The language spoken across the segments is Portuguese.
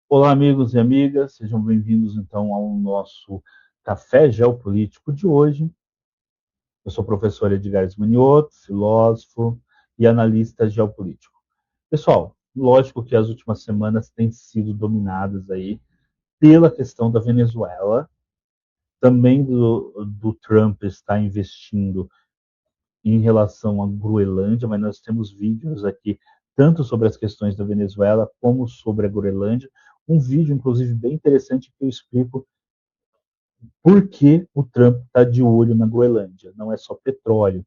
Olá, amigos e amigas, sejam bem-vindos então ao nosso Café Geopolítico de hoje. Eu sou o professor Edgar Manioto, filósofo e analista geopolítico. Pessoal, lógico que as últimas semanas têm sido dominadas aí pela questão da Venezuela, também do Trump estar investindo em relação à Groenlândia, mas nós temos vídeos aqui tanto sobre as questões da Venezuela como sobre a Groenlândia. Um vídeo, inclusive, bem interessante que eu explico por que o Trump está de olho na Groenlândia. Não é só petróleo,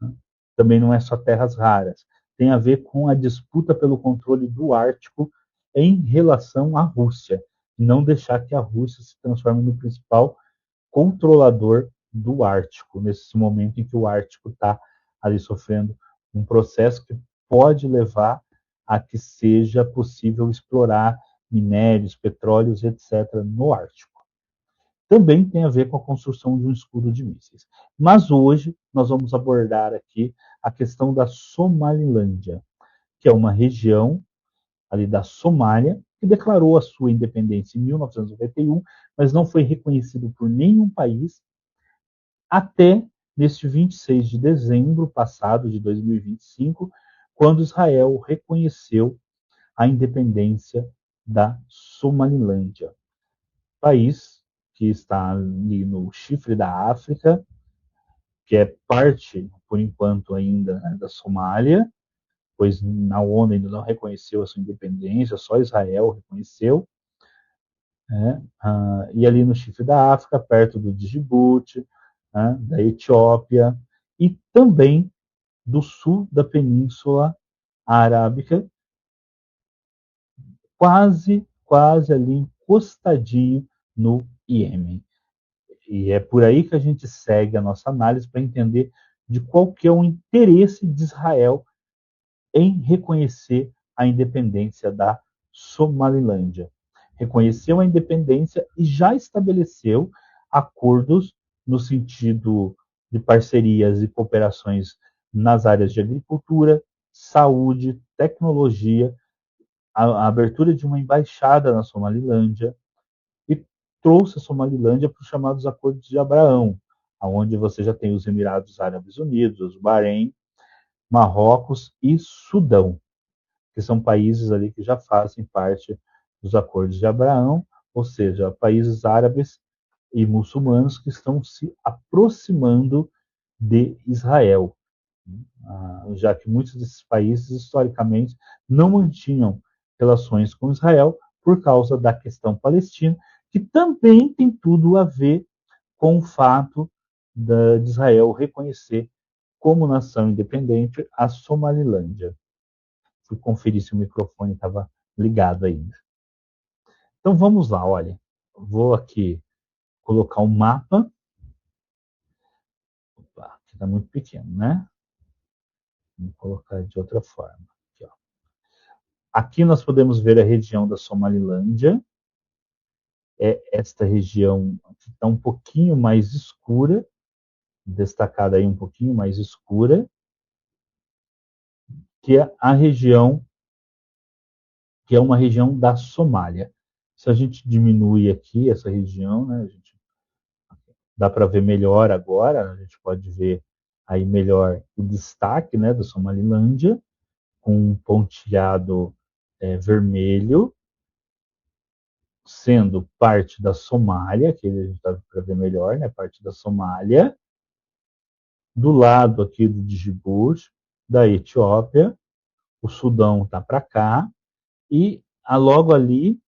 né? Também não é só terras raras. Tem a ver com a disputa pelo controle do Ártico em relação à Rússia. Não deixar que a Rússia se transforme no principal controlador do Ártico, nesse momento em que o Ártico está ali sofrendo um processo que pode levar a que seja possível explorar minérios, petróleos, etc., no Ártico. Também tem a ver com a construção de um escudo de mísseis. Mas hoje nós vamos abordar aqui a questão da Somalilândia, que é uma região ali da Somália que declarou a sua independência em 1991, mas não foi reconhecido por nenhum país até neste 26 de dezembro passado de 2025, quando Israel reconheceu a independência da Somalilândia, país que está ali no chifre da África, que é parte, por enquanto, ainda, né, da Somália, pois na ONU ainda não reconheceu a sua independência, só Israel reconheceu, né? E ali no chifre da África, perto do Djibouti, né, da Etiópia, e também do sul da Península Arábica, quase ali encostadinho no Iêmen. E é por aí que a gente segue a nossa análise para entender de qual que é o interesse de Israel em reconhecer a independência da Somalilândia. Reconheceu a independência e já estabeleceu acordos no sentido de parcerias e cooperações nas áreas de agricultura, saúde, tecnologia, a abertura de uma embaixada na Somalilândia, e trouxe a Somalilândia para os chamados Acordos de Abraão, onde você já tem os Emirados Árabes Unidos, os Bahrein, Marrocos e Sudão, que são países ali que já fazem parte dos Acordos de Abraão, ou seja, países árabes e muçulmanos que estão se aproximando de Israel, já que muitos desses países historicamente não mantinham relações com Israel por causa da questão palestina, que também tem tudo a ver com o fato de Israel reconhecer como nação independente a Somalilândia. Fui conferir se o microfone estava ligado ainda. Então vamos lá, olha. Vou aqui colocar um mapa. Opa, que está muito pequeno, né? Vou colocar de outra forma. Aqui, ó. Aqui nós podemos ver a região da Somalilândia. É esta região que está um pouquinho mais escura, destacada aí um pouquinho mais escura, que é a região que é uma região da Somália. Se a gente diminui aqui essa região, né, a gente dá para ver melhor agora, a gente pode ver aí melhor o destaque, né, da Somalilândia, com um pontilhado vermelho, sendo parte da Somália, que a gente dá para ver melhor, né, parte da Somália, do lado aqui do Djibouti, da Etiópia, o Sudão está para cá, e logo ali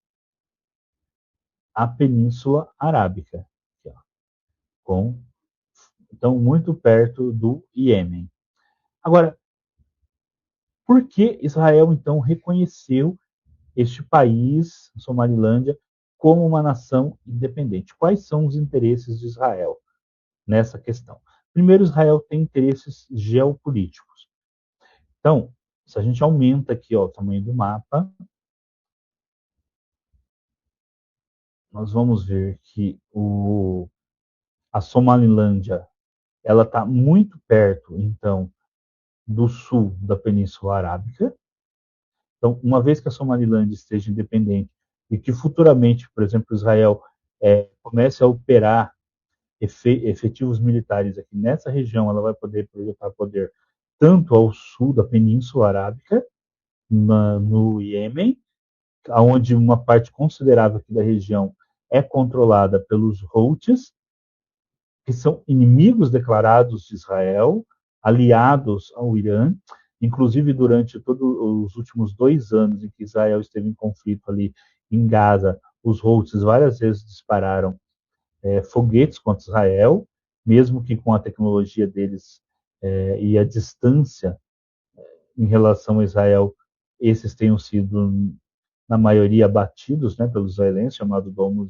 a Península Arábica, aqui, ó, com, então muito perto do Iêmen. Agora, por que Israel então reconheceu este país, Somalilândia, como uma nação independente? Quais são os interesses de Israel nessa questão? Primeiro, Israel tem interesses geopolíticos. Então, se a gente aumenta aqui ó, o tamanho do mapa, nós vamos ver que a Somalilândia ela está muito perto, então, do sul da Península Arábica. Então, uma vez que a Somalilândia esteja independente, e que futuramente, por exemplo, Israel comece a operar efetivos militares aqui nessa região, ela vai poder projetar poder tanto ao sul da Península Arábica, no Iêmen, onde uma parte considerável aqui da região é controlada pelos Houthis, que são inimigos declarados de Israel, aliados ao Irã, inclusive durante todos os últimos 2 anos em que Israel esteve em conflito ali em Gaza, os Houthis várias vezes dispararam foguetes contra Israel, mesmo que com a tecnologia deles e a distância em relação a Israel, esses tenham sido, na maioria, abatidos, né, pelos israelenses, chamado Domo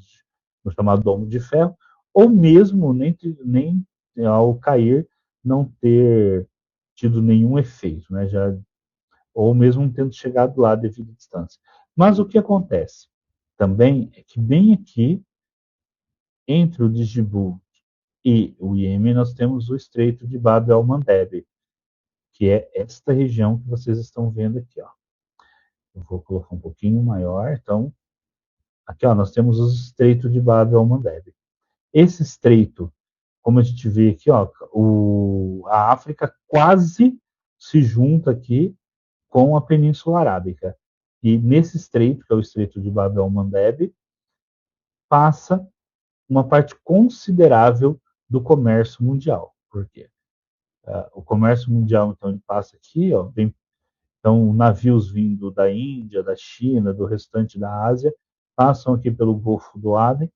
de Ferro, ou mesmo nem ao cair não ter tido nenhum efeito, né, ou mesmo tendo chegado lá devido à distância. Mas o que acontece também é que bem aqui, entre o Djibouti e o Iêmen, nós temos o Estreito de Bab el-Mandeb, que é esta região que vocês estão vendo aqui, ó. Eu vou colocar um pouquinho maior. Então, aqui ó, nós temos o Estreito de Bab el-Mandeb. Esse estreito, como a gente vê aqui, ó, a África quase se junta aqui com a Península Arábica. E nesse estreito, que é o Estreito de Bab el-Mandeb, passa uma parte considerável do comércio mundial. Por quê? O comércio mundial, então, ele passa aqui, ó, então, navios vindo da Índia, da China, do restante da Ásia, passam aqui pelo Golfo do Aden,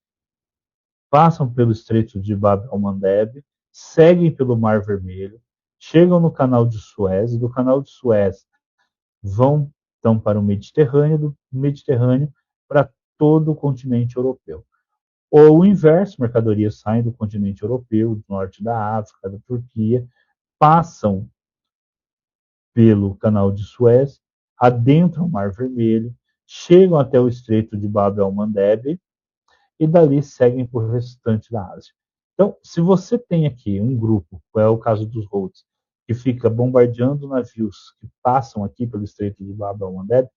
passam pelo Estreito de Bab el-Mandeb, seguem pelo Mar Vermelho, chegam no Canal de Suez, e do Canal de Suez vão então para o Mediterrâneo, do Mediterrâneo para todo o continente europeu. Ou o inverso, mercadorias saem do continente europeu, do norte da África, da Turquia, passam pelo Canal de Suez, adentram o Mar Vermelho, chegam até o Estreito de Bab el-Mandeb e dali seguem para o restante da Ásia. Então, se você tem aqui um grupo, qual é o caso dos Houthis, que fica bombardeando navios que passam aqui pelo Estreito de Bab el-Mandeb,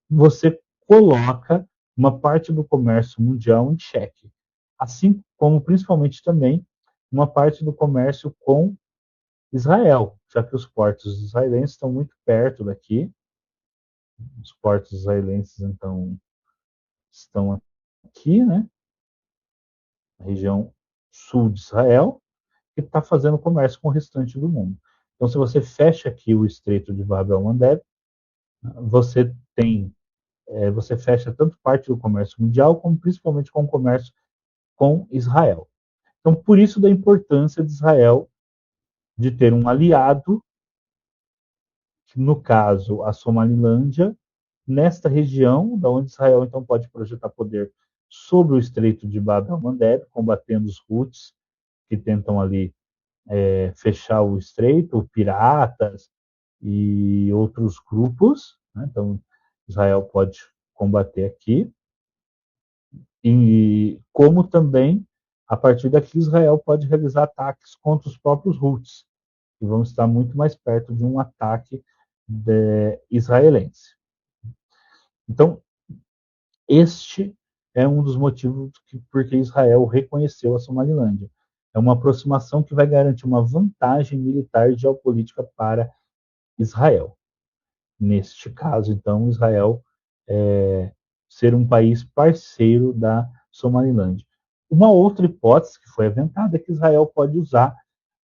você coloca uma parte do comércio mundial em xeque, assim como principalmente também uma parte do comércio com Israel, já que os portos israelenses estão muito perto daqui. Os portos israelenses, então, estão aqui, né, na região sul de Israel, que está fazendo comércio com o restante do mundo. Então, se você fecha aqui o Estreito de Bab el-Mandeb, você você fecha tanto parte do comércio mundial, como principalmente com o comércio com Israel. Então, por isso da importância de Israel de ter um aliado, no caso, a Somalilândia, nesta região, da onde Israel então pode projetar poder sobre o Estreito de Bab el-Mandeb, combatendo os Houthis, que tentam ali fechar o estreito, piratas e outros grupos. Né? Então, Israel pode combater aqui. E como também, a partir daqui, Israel pode realizar ataques contra os próprios Houthis, que vão estar muito mais perto de um ataque israelense. Então, este é um dos motivos porque Israel reconheceu a Somalilândia. É uma aproximação que vai garantir uma vantagem militar e geopolítica para Israel. Neste caso, então, Israel ser um país parceiro da Somalilândia. Uma outra hipótese que foi aventada é que Israel pode usar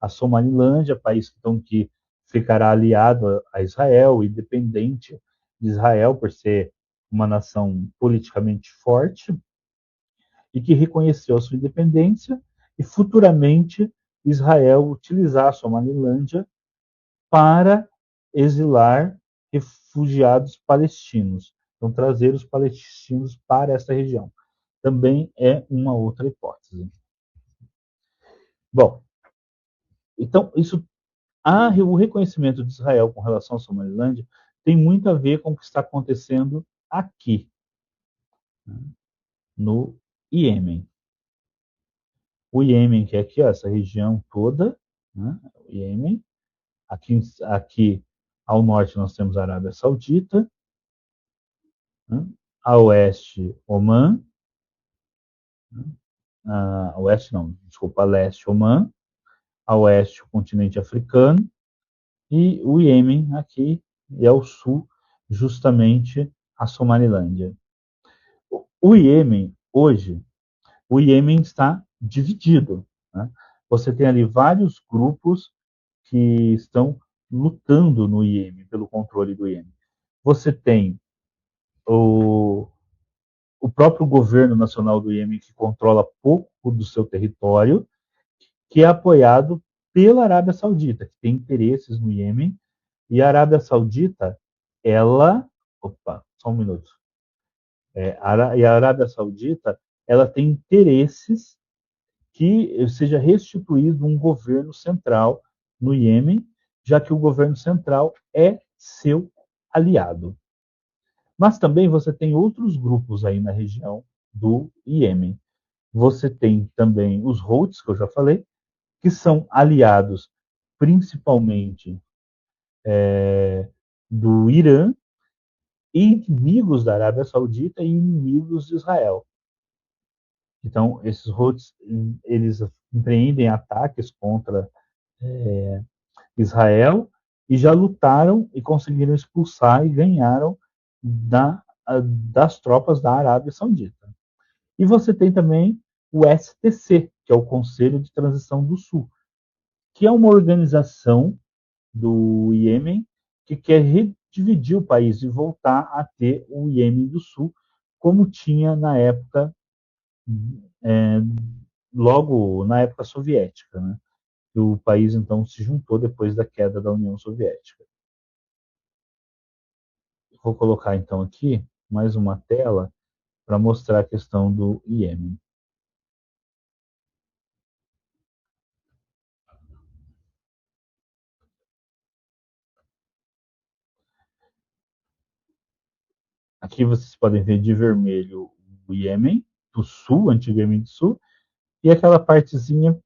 a Somalilândia, país então, que ficará aliado a Israel, independente de Israel, por ser uma nação politicamente forte, e que reconheceu a sua independência, e futuramente Israel utilizar a Somalilândia para exilar refugiados palestinos. Então, trazer os palestinos para essa região. Também é uma outra hipótese. Bom, então, o reconhecimento de Israel com relação à Somalilândia tem muito a ver com o que está acontecendo aqui, no Iêmen. O Iêmen, que é aqui, ó, essa região toda, né, o Iêmen. Aqui ao norte nós temos a Arábia Saudita, né, a oeste Oman, a oeste não, desculpa, a leste Oman, a oeste o continente africano e o Iêmen aqui e ao sul justamente a Somalilândia. O Iêmen hoje, o Iêmen está dividido, né? Você tem ali vários grupos que estão lutando no Iêmen pelo controle do Iêmen. Você tem o, o próprio governo nacional do Iêmen que controla pouco do seu território, que é apoiado pela Arábia Saudita, que tem interesses no Iêmen, e a Arábia Saudita, ela. Opa, só um minuto. E a Arábia Saudita, ela tem interesses que seja restituído um governo central no Iêmen, já que o governo central é seu aliado. Mas também você tem outros grupos aí na região do Iêmen. Você tem também os Houthis, que eu já falei, que são aliados principalmente do Irã, inimigos da Arábia Saudita e inimigos de Israel. Então, esses Houthis, eles empreendem ataques contra Israel e já lutaram e conseguiram expulsar e ganharam das tropas da Arábia Saudita. E você tem também o STC, que é o Conselho de Transição do Sul, que é uma organização do Iêmen que quer redividir o país e voltar a ter o Iêmen do Sul como tinha na época, é, logo na época soviética, né? Que o país então se juntou depois da queda da União Soviética. Vou colocar então aqui mais uma tela para mostrar a questão do Iêmen. Aqui vocês podem ver de vermelho o Iêmen do Sul, antigo Iêmen do Sul, e aquela partezinha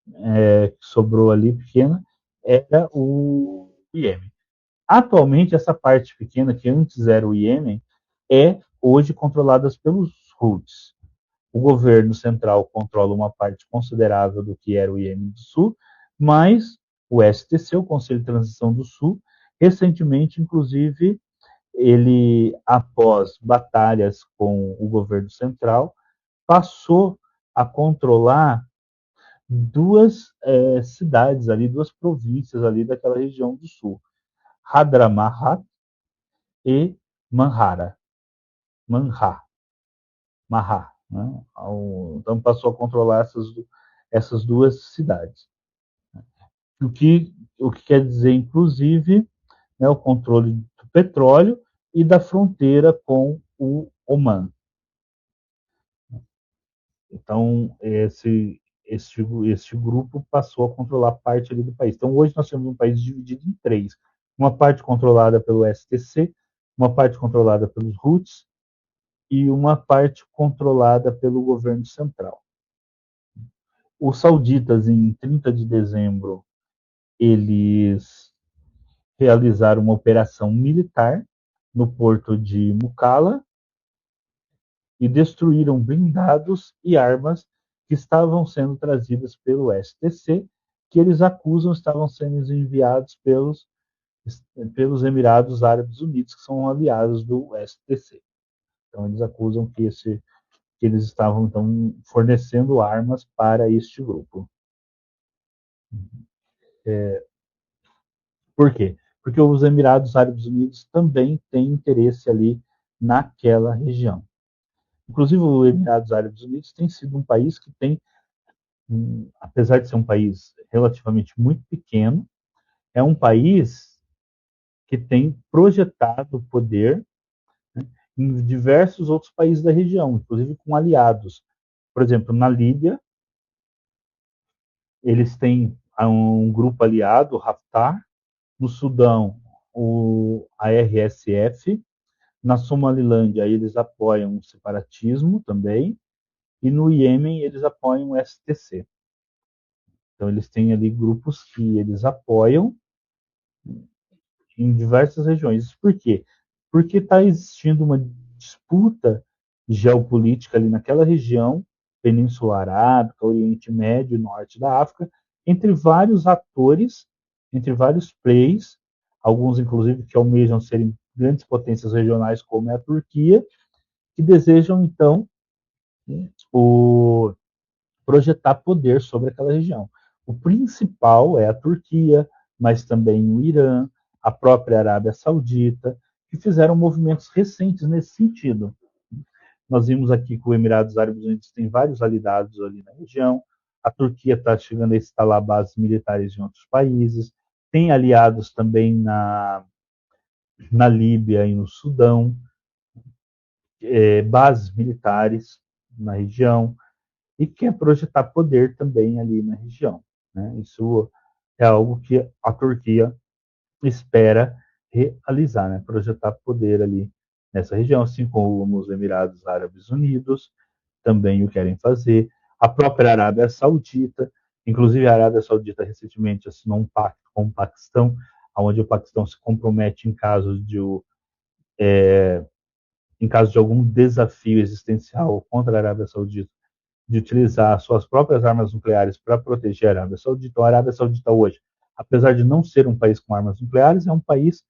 que sobrou ali pequena era o Iêmen. Atualmente, essa parte pequena, que antes era o Iêmen, é hoje controlada pelos Houthis. O governo central controla uma parte considerável do que era o Iêmen do Sul, mas o STC, o Conselho de Transição do Sul, recentemente, inclusive, ele, após batalhas com o governo central, passou a controlar duas cidades ali, duas províncias ali daquela região do sul, Hadramaut e Manhara, Manha, Maha, né? Então passou a controlar essas duas cidades. O que quer dizer, inclusive, né, o controle do petróleo e da fronteira com o Oman. Então, esse grupo passou a controlar parte ali do país. Então, hoje nós temos um país dividido em três. Uma parte controlada pelo STC, uma parte controlada pelos Houthis e uma parte controlada pelo governo central. Os sauditas, em 30 de dezembro, eles realizaram uma operação militar no porto de Mukalla e destruíram blindados e armas que estavam sendo trazidas pelo STC, que eles acusam estavam sendo enviados pelos Emirados Árabes Unidos, que são aliados do STC. Então, eles acusam que eles estavam então fornecendo armas para este grupo. Por quê? Porque os Emirados Árabes Unidos também têm interesse ali naquela região. Inclusive, os Emirados Árabes Unidos tem sido um país que tem, apesar de ser um país relativamente muito pequeno, é um país que tem projetado poder, né, em diversos outros países da região, inclusive com aliados. Por exemplo, na Líbia, eles têm um grupo aliado, o Haftar. No Sudão, a RSF. Na Somalilândia, eles apoiam o separatismo também. E no Iêmen, eles apoiam o STC. Então, eles têm ali grupos que eles apoiam em diversas regiões. Isso por quê? Porque está existindo uma disputa geopolítica ali naquela região, Península Arábica, Oriente Médio e Norte da África, entre vários atores, entre vários players, alguns inclusive que almejam serem grandes potências regionais, como é a Turquia, que desejam então o projetar poder sobre aquela região. O principal é a Turquia, mas também o Irã, a própria Arábia Saudita, que fizeram movimentos recentes nesse sentido. Nós vimos aqui que o Emirados Árabes Unidos tem vários aliados ali na região, a Turquia está chegando a instalar bases militares em outros países, tem aliados também na Líbia e no Sudão, bases militares na região, e quer projetar poder também ali na região. Né? Isso é algo que a Turquia espera realizar, né? Projetar poder ali nessa região, assim como os Emirados Árabes Unidos também o querem fazer, a própria Arábia Saudita, inclusive a Arábia Saudita recentemente assinou um pacto com o Paquistão, onde o Paquistão se compromete em caso de algum desafio existencial contra a Arábia Saudita, de utilizar suas próprias armas nucleares para proteger a Arábia Saudita. Então, a Arábia Saudita hoje, apesar de não ser um país com armas nucleares, é um país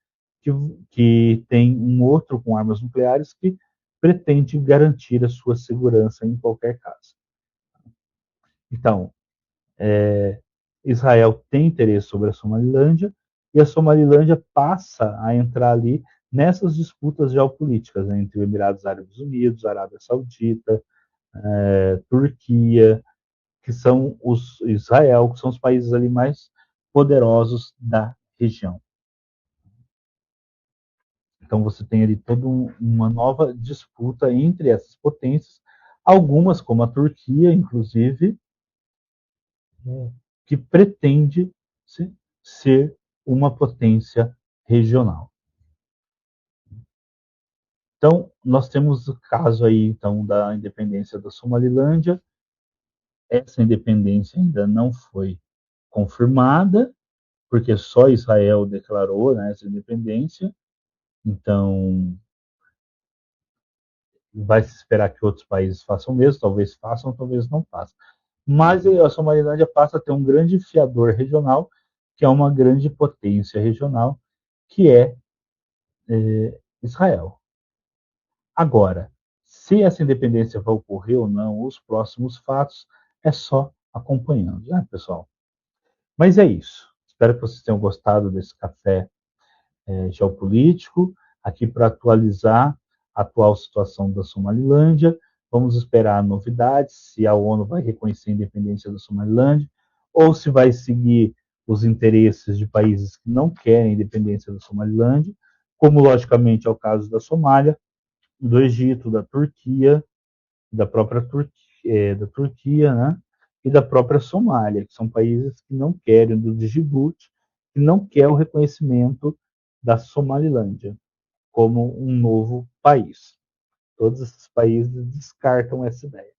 que tem um outro com armas nucleares que pretende garantir a sua segurança em qualquer caso. Então, Israel tem interesse sobre a Somalilândia e a Somalilândia passa a entrar ali nessas disputas geopolíticas, né, entre Emirados Árabes Unidos, Arábia Saudita, Turquia, que são os Israel, que são os países ali mais poderosos da região. Então você tem ali toda uma nova disputa entre essas potências, algumas como a Turquia, inclusive, que pretende ser uma potência regional. Então nós temos o caso aí então da independência da Somalilândia. Essa independência ainda não foi confirmada, porque só Israel declarou, né, essa independência. Então, vai se esperar que outros países façam o mesmo, talvez façam, talvez não façam. Mas a Somalilândia passa a ter um grande fiador regional, que é uma grande potência regional, que é Israel. Agora, se essa independência vai ocorrer ou não, os próximos fatos é só acompanhando, né, pessoal? Mas é isso. Espero que vocês tenham gostado desse café geopolítico, aqui para atualizar a atual situação da Somalilândia. Vamos esperar novidades, se a ONU vai reconhecer a independência da Somalilândia, ou se vai seguir os interesses de países que não querem a independência da Somalilândia, como logicamente é o caso da Somália, do Egito, da Turquia, da própria Turquia, né? E da própria Somália, que são países que não querem, do Djibouti, que não quer o reconhecimento da Somalilândia como um novo país. Todos esses países descartam essa ideia.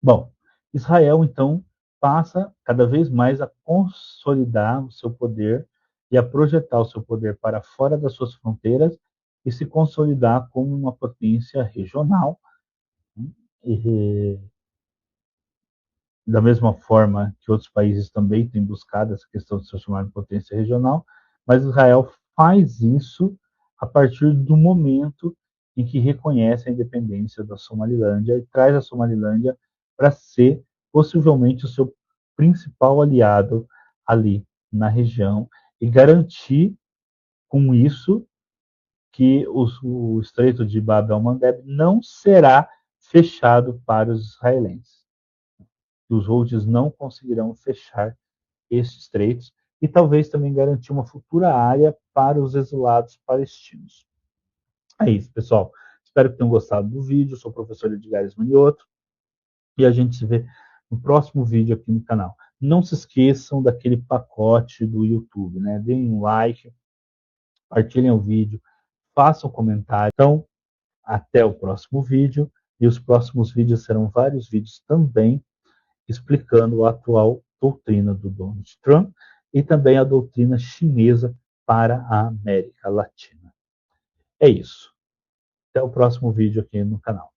Bom, Israel, então, passa cada vez mais a consolidar o seu poder e a projetar o seu poder para fora das suas fronteiras e se consolidar como uma potência regional. E, da mesma forma que outros países também têm buscado essa questão de se transformar em potência regional, mas Israel faz isso a partir do momento em que reconhece a independência da Somalilândia e traz a Somalilândia para ser possivelmente o seu principal aliado ali na região e garantir com isso que o Estreito de Bab el-Mandeb não será fechado para os israelenses. Os Houthis não conseguirão fechar esses estreitos e talvez também garantir uma futura área para os exilados palestinos. É isso, pessoal. Espero que tenham gostado do vídeo. Eu sou o professor Edgar Manioto e a gente se vê no próximo vídeo aqui no canal. Não se esqueçam daquele pacote do YouTube, né? Deem um like, compartilhem o vídeo, façam comentário. Então, até o próximo vídeo. E os próximos vídeos serão vários vídeos também explicando a atual doutrina do Donald Trump e também a doutrina chinesa para a América Latina. É isso. Até o próximo vídeo aqui no canal.